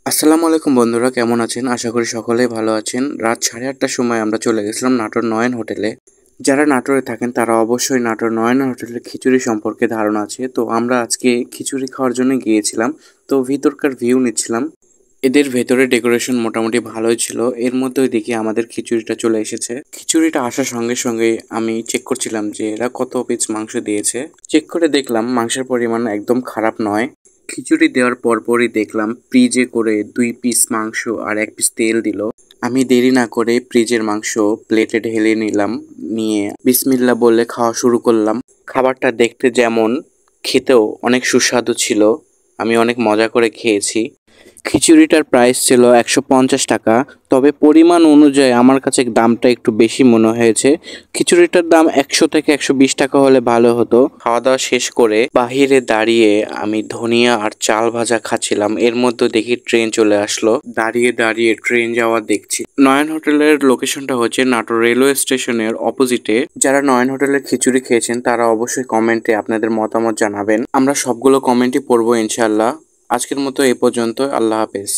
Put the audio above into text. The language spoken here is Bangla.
আসসালামু আলাইকুম বন্ধুরা, কেমন আছেন? আশা করি সকলেই ভালো আছেন। রাত 8:30টার সময় আমরা চলে গেছিলাম নাটোর নয়ন হোটেলে। যারা নাটোরে থাকেন তারা অবশ্যই নাটোর নয়ন হোটেলের খিচুড়ি সম্পর্কে ধারণা আছে। তো আমরা আজকে খিচুড়ি খাওয়ার জন্য গিয়েছিলাম। তো ভিতরকার ভিউ নিচ্ছিলাম। এদের ভেতরে ডেকোরেশন মোটামুটি ভালোই ছিল। এর মধ্যেই দেখি আমাদের খিচুড়িটা চলে এসেছে। খিচুড়িটা আসার সঙ্গে সঙ্গে আমি চেক করছিলাম যে এরা কত পিস মাংস দিয়েছে। চেক করে দেখলাম মাংসের পরিমাণ একদম খারাপ নয়। খিচুড়ি দেওয়ার পরপরই দেখলাম ফ্রিজে করে 2 পিস মাংস আর 1 পিস তেল দিল। আমি দেরি না করে ফ্রিজের মাংস প্লেটে ঢেলে নিলাম। নিয়ে বিসমিল্লাহ বলে খাওয়া শুরু করলাম। খাবারটা দেখতে যেমন, খেতেও অনেক সুস্বাদু ছিল। আমি অনেক মজা করে খেয়েছি। খিচুড়িটার প্রাইস ছিল 150 টাকা। তবে পরিমাণ অনুযায়ী আমার কাছে দামটা একটু বেশি মনে হয়েছে। খিচুড়িটার দাম 100 থেকে 120 টাকা হলে ভালো হতো। খাওয়া দাওয়া শেষ করে বাহিরে দাঁড়িয়ে আমি ধনিয়া আর চাল ভাজা খাচ্ছিলাম। এর মধ্যে দেখি ট্রেন চলে আসলো। দাঁড়িয়ে দাঁড়িয়ে ট্রেন যাওয়া দেখছি। নয়ন হোটেলের লোকেশনটা হচ্ছে নাটোর রেলওয়ে স্টেশনের অপোজিটে। যারা নয়ন হোটেলের খিচুড়ি খেয়েছেন তারা অবশ্যই কমেন্টে আপনাদের মতামত জানাবেন। আমরা সবগুলো কমেন্টই পড়বো ইনশাল্লাহ। আজকের মতো এ পর্যন্ত। আল্লাহ হাফেজ।